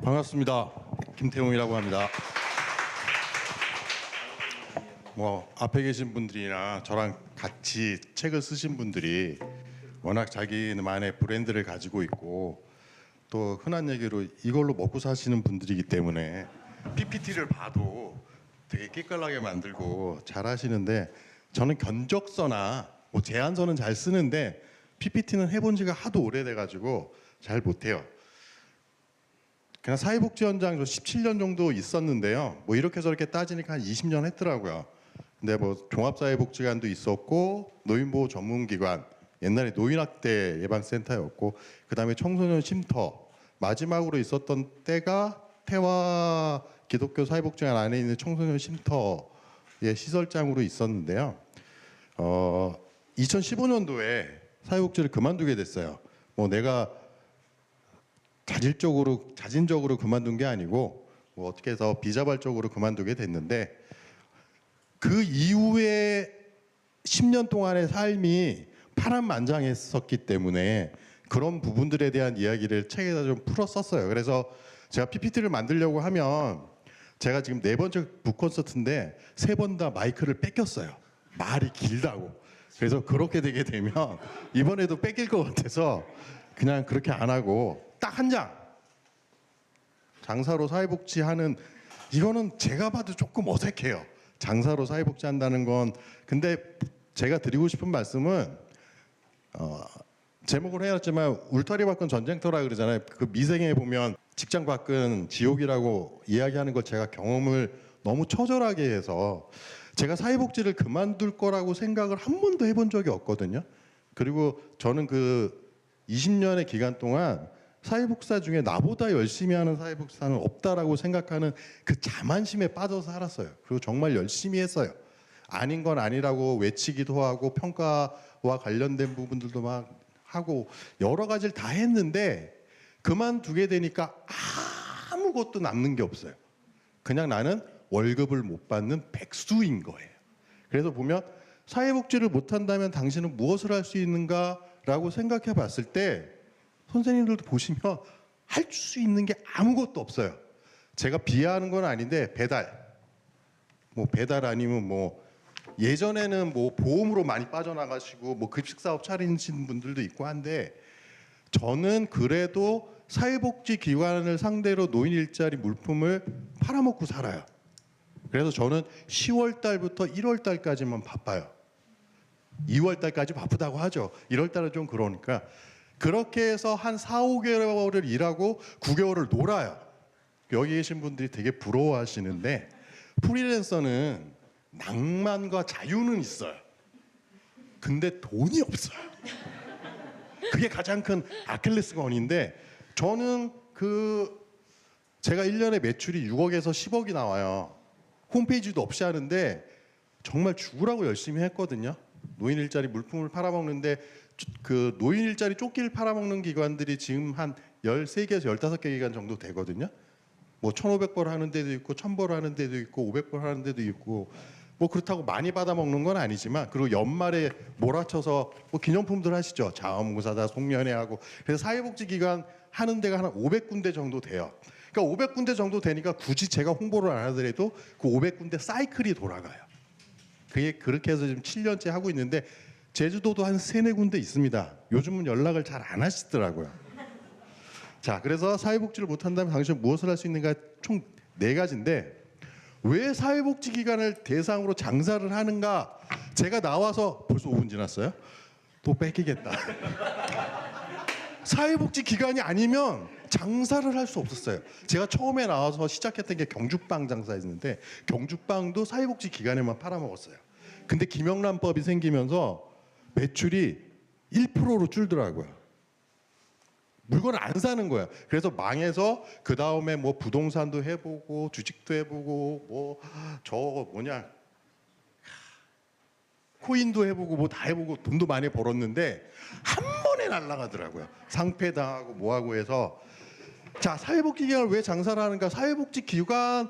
반갑습니다. 김태웅이라고 합니다. 앞에 계신 분들이나 저랑 같이 책을 쓰신 분들이 워낙 자기만의 브랜드를 가지고 있고 또 흔한 얘기로 이걸로 먹고 사시는 분들이기 때문에 PPT를 봐도 되게 끼깔나게 만들고 잘 하시는데, 저는 견적서나 제안서는 잘 쓰는데 PPT는 해본 지가 하도 오래돼가지고 잘 못해요. 그냥 사회복지 현장 17년 정도 있었는데요. 이렇게 저렇게 따지니까 한 20년 했더라고요. 근데 종합사회복지관도 있었고 노인보호 전문기관, 옛날에 노인학대 예방센터였고, 그 다음에 청소년 쉼터, 마지막으로 있었던 때가 태화 기독교 사회복지관 안에 있는 청소년 쉼터의 시설장으로 있었는데요. 2015년도에 사회복지를 그만두게 됐어요. 내가 자진적으로 그만둔 게 아니고 어떻게 해서 비자발적으로 그만두게 됐는데, 그 이후에 10년 동안의 삶이 파란만장했었기 때문에 그런 부분들에 대한 이야기를 책에다 좀 풀어 썼어요. 그래서 제가 PPT를 만들려고 하면, 제가 지금 4번째 북콘서트인데 3번 다 마이크를 뺏겼어요. 말이 길다고. 그래서 그렇게 되게 되면 이번에도 뺏길 것 같아서 그냥 그렇게 안 하고 딱 한 장, 장사로 사회복지 하는, 이거는 제가 봐도 조금 어색해요. 장사로 사회복지 한다는 건. 근데 제가 드리고 싶은 말씀은, 제목을 해놨지만 울타리 밖은 전쟁터라 그러잖아요. 그 미생에 보면 직장 밖은 지옥이라고 이야기하는 걸 제가 경험을 너무 처절하게 해서 제가 사회복지를 그만둘 거라고 생각을 한 번도 해본 적이 없거든요. 그리고 저는 그 20년의 기간 동안 사회복지사 중에 나보다 열심히 하는 사회복지사는 없다라고 생각하는 그 자만심에 빠져서 살았어요. 그리고 정말 열심히 했어요. 아닌 건 아니라고 외치기도 하고 평가와 관련된 부분들도 막 하고 여러 가지를 다 했는데, 그만두게 되니까 아무것도 남는 게 없어요. 그냥 나는 월급을 못 받는 백수인 거예요. 그래서 보면 사회복지를 못한다면 당신은 무엇을 할 수 있는가라고 생각해 봤을 때, 선생님들도 보시면 할 수 있는 게 아무것도 없어요. 제가 비하하는 건 아닌데 배달 아니면 예전에는 보험으로 많이 빠져나가시고 급식사업 차리신 분들도 있고 한데, 저는 그래도 사회복지 기관을 상대로 노인 일자리 물품을 팔아먹고 살아요. 그래서 저는 10월 달부터 1월 달까지만 바빠요. 2월 달까지 바쁘다고 하죠. 1월 달은 좀 그러니까. 그렇게 해서 한 4, 5개월을 일하고 9개월을 놀아요. 여기 계신 분들이 되게 부러워하시는데, 프리랜서는 낭만과 자유는 있어요. 근데 돈이 없어요. 그게 가장 큰 아킬레스건인데, 저는 제가 1년에 매출이 6억에서 10억이 나와요. 홈페이지도 없이 하는데 정말 죽으라고 열심히 했거든요. 노인 일자리 물품을 팔아먹는데, 그 노인 일자리 조끼를 팔아먹는 기관들이 지금 한 13개에서 15개 기관 정도 되거든요. 1,500벌 하는 데도 있고 1,000벌 하는 데도 있고 500벌 하는 데도 있고, 그렇다고 많이 받아먹는 건 아니지만, 그리고 연말에 몰아쳐서 기념품들 하시죠. 자원봉사자 송년회하고. 그래서 사회복지기관 하는 데가 한 500군데 정도 돼요. 그러니까 500군데 정도 되니까 굳이 제가 홍보를 안 하더라도 그 500군데 사이클이 돌아가요. 그게 그렇게 해서 지금 7년째 하고 있는데, 제주도도 한 3, 4군데 있습니다. 요즘은 연락을 잘 안 하시더라고요. 자, 그래서 사회복지를 못한다면 당신은 무엇을 할 수 있는가, 총 4가지인데 왜 사회복지기관을 대상으로 장사를 하는가. 제가 나와서 벌써 5분 지났어요? 또 뺏기겠다. 사회복지기관이 아니면 장사를 할 수 없었어요. 제가 처음에 나와서 시작했던 게 경주빵 장사였는데, 경주빵도 사회복지기관에만 팔아먹었어요. 근데 김영란법이 생기면서 매출이 1%로 줄더라고요. 물건을 안 사는 거야. 그래서 망해서 그 다음에 부동산도 해보고 주식도 해보고 코인도 해보고 다 해보고 돈도 많이 벌었는데 한 번에 날아가더라고요. 상폐당하고 뭐하고 해서. 자, 사회복지기관을 왜 장사를 하는가. 사회복지기관,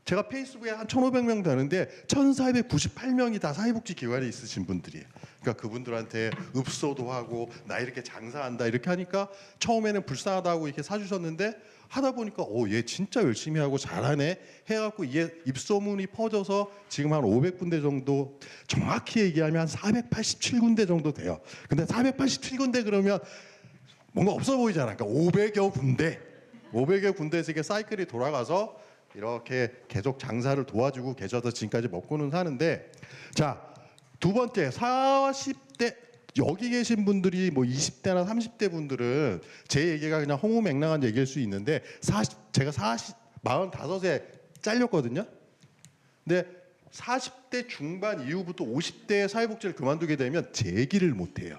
제가 페이스북에 한 1,500명 되는데 1,498명이 다 사회복지기관에 있으신 분들이에요. 그러니까 그분들한테 읍소도 하고 나 이렇게 장사한다 이렇게 하니까 처음에는 불쌍하다고 이렇게 사주셨는데 하다 보니까 얘 진짜 열심히 하고 잘하네 해갖고 이게 입소문이 퍼져서 지금 한 500군데 정도, 정확히 얘기하면 한 487군데 정도 돼요. 근데 487군데 그러면 뭔가 없어 보이잖아. 그러니까 500여 군데에서 이게 사이클이 돌아가서 이렇게 계속 장사를 도와주고 계셔서 지금까지 먹고는 사는데, 자, 두 번째 40대 여기 계신 분들이 뭐 20대나 30대 분들은 제 얘기가 그냥 허무맹랑한 얘기일 수 있는데 제가 45에 잘렸거든요. 근데 40대 중반 이후부터 50대에 사회복지를 그만두게 되면 재기를 못 해요.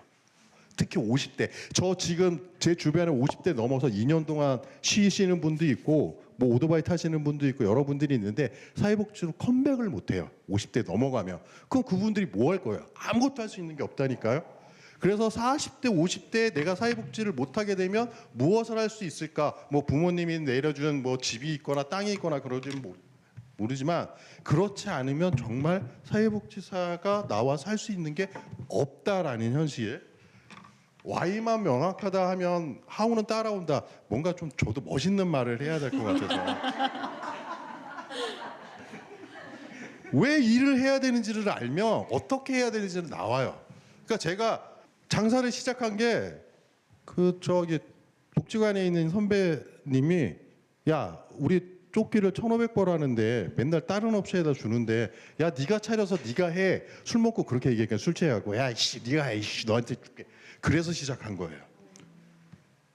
특히 50대. 저 지금 제 주변에 50대 넘어서 2년 동안 쉬시는 분도 있고 뭐 오토바이 타시는 분도 있고 여러 분들이 있는데 사회복지로 컴백을 못 해요. 50대 넘어가면. 그럼 그분들이 뭐 할 거예요? 아무것도 할 수 있는 게 없다니까요. 그래서 40대, 50대에 내가 사회복지를 못 하게 되면 무엇을 할 수 있을까? 뭐 부모님이 내려준 뭐 집이 있거나 땅이 있거나 그러지는 모르지만 그렇지 않으면 정말 사회복지사가 나와 살 수 있는 게 없다라는 현실. Y만 명확하다 하면 하우는 따라온다. 뭔가 좀 저도 멋있는 말을 해야 될 것 같아서. 왜 일을 해야 되는지를 알면 어떻게 해야 되는지는 나와요. 그러니까 제가 장사를 시작한 게 그 저기 복지관에 있는 선배님이 야 우리 조끼를 1,500벌 하는데 맨날 다른 업체에다 주는데 야 네가 차려서 네가 해. 술 먹고 그렇게 얘기하니까 술 취해갖고 야 이씨 네가 해 이씨 너한테 줄게. 그래서 시작한 거예요.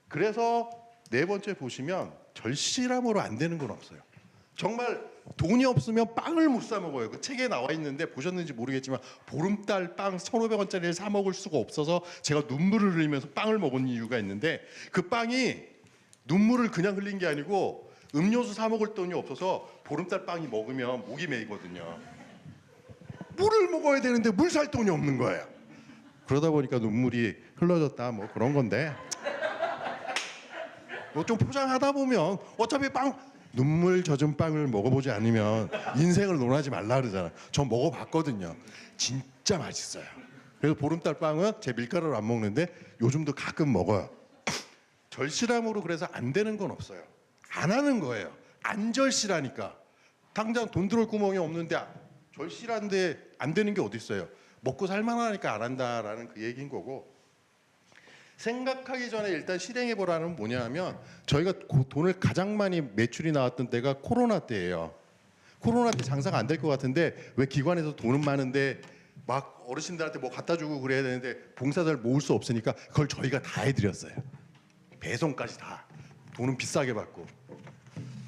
그래서 네 번째 보시면 절실함으로 안 되는 건 없어요. 정말 돈이 없으면 빵을 못 사 먹어요. 그 책에 나와 있는데 보셨는지 모르겠지만 보름달 빵 1,500원짜리를 사 먹을 수가 없어서 제가 눈물을 흘리면서 빵을 먹은 이유가 있는데 그 빵이 눈물을 그냥 흘린 게 아니고 음료수 사 먹을 돈이 없어서 보름달 빵이 먹으면 목이 메이거든요. 물을 먹어야 되는데 물 살 돈이 없는 거예요. 그러다 보니까 눈물이 흘러졌다 뭐 그런 건데 뭐 좀 포장하다 보면 어차피 눈물 젖은 빵을 먹어보지 않으면 인생을 논하지 말라 그러잖아. 저 먹어봤거든요. 진짜 맛있어요. 그래서 보름달 빵은 제 밀가루를 안 먹는데 요즘도 가끔 먹어요. 절실함으로 그래서 안 되는 건 없어요. 안 하는 거예요. 안 절실하니까. 당장 돈 들어올 구멍이 없는데 절실한데 안 되는 게 어디 있어요. 먹고 살만하니까 안 한다라는 그 얘기인 거고, 생각하기 전에 일단 실행해 보라는 뭐냐면 저희가 돈을 가장 많이 매출이 나왔던 때가 코로나 때예요. 코로나 때 장사가 안 될 것 같은데 왜 기관에서 돈은 많은데 막 어르신들한테 뭐 갖다 주고 그래야 되는데 봉사자를 모을 수 없으니까 그걸 저희가 다 해드렸어요. 배송까지 다. 돈은 비싸게 받고.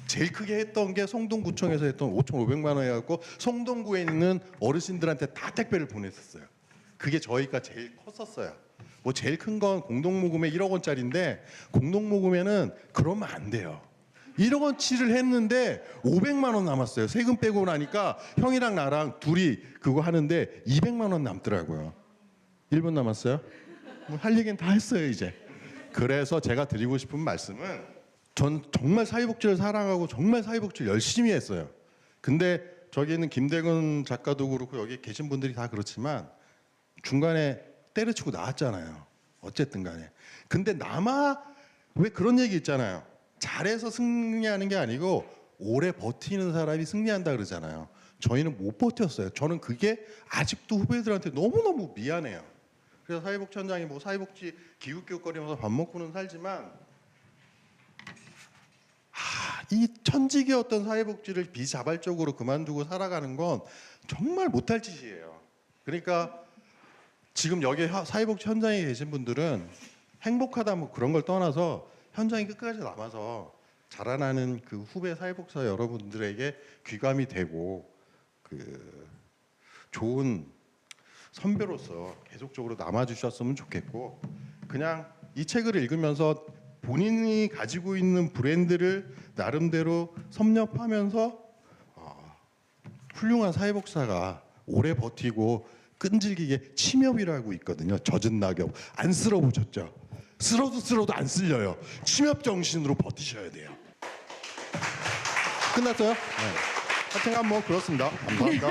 제일 크게 했던 게 성동구청에서 했던 5,500만 원 해갖고 성동구에 있는 어르신들한테 다 택배를 보냈었어요. 그게 저희가 제일 컸었어요. 뭐 제일 큰 건 공동모금에 1억 원짜리인데 공동모금에는 그러면 안 돼요. 1억 원치를 했는데 500만 원 남았어요. 세금 빼고 나니까 형이랑 나랑 둘이 그거 하는데 200만 원 남더라고요. 1분 남았어요? 뭐 할 얘기는 다 했어요 이제. 그래서 제가 드리고 싶은 말씀은 전 정말 사회복지를 사랑하고 정말 사회복지를 열심히 했어요. 근데 저기 있는 김대근 작가도 그렇고 여기 계신 분들이 다 그렇지만 중간에 때려치고 나왔잖아요. 어쨌든 간에. 근데 왜 그런 얘기 있잖아요. 잘해서 승리하는 게 아니고 오래 버티는 사람이 승리한다 그러잖아요. 저희는 못 버텼어요. 저는 그게 아직도 후배들한테 너무너무 미안해요. 그래서 사회복지 현장에 뭐 사회복지 기웃기웃거리면서 밥 먹고는 살지만 이 천직이었던 사회복지를 비자발적으로 그만두고 살아가는 건 정말 못할 짓이에요. 그러니까 지금 여기 사회복지 현장에 계신 분들은 행복하다 뭐 그런 걸 떠나서 현장에 끝까지 남아서 자라나는 그 후배 사회복지사 여러분들에게 귀감이 되고 그 좋은 선배로서 계속적으로 남아주셨으면 좋겠고, 그냥 이 책을 읽으면서 본인이 가지고 있는 브랜드를 나름대로 섭렵하면서 훌륭한 사회복지사가 오래 버티고 끈질기게 침엽이라고 있거든요. 젖은 낙엽. 안 쓸어보셨죠? 쓸어도 안 쓸려요. 침엽 정신으로 버티셔야 돼요. 끝났어요? 네. 하여튼간 뭐 그렇습니다. 감사합니다.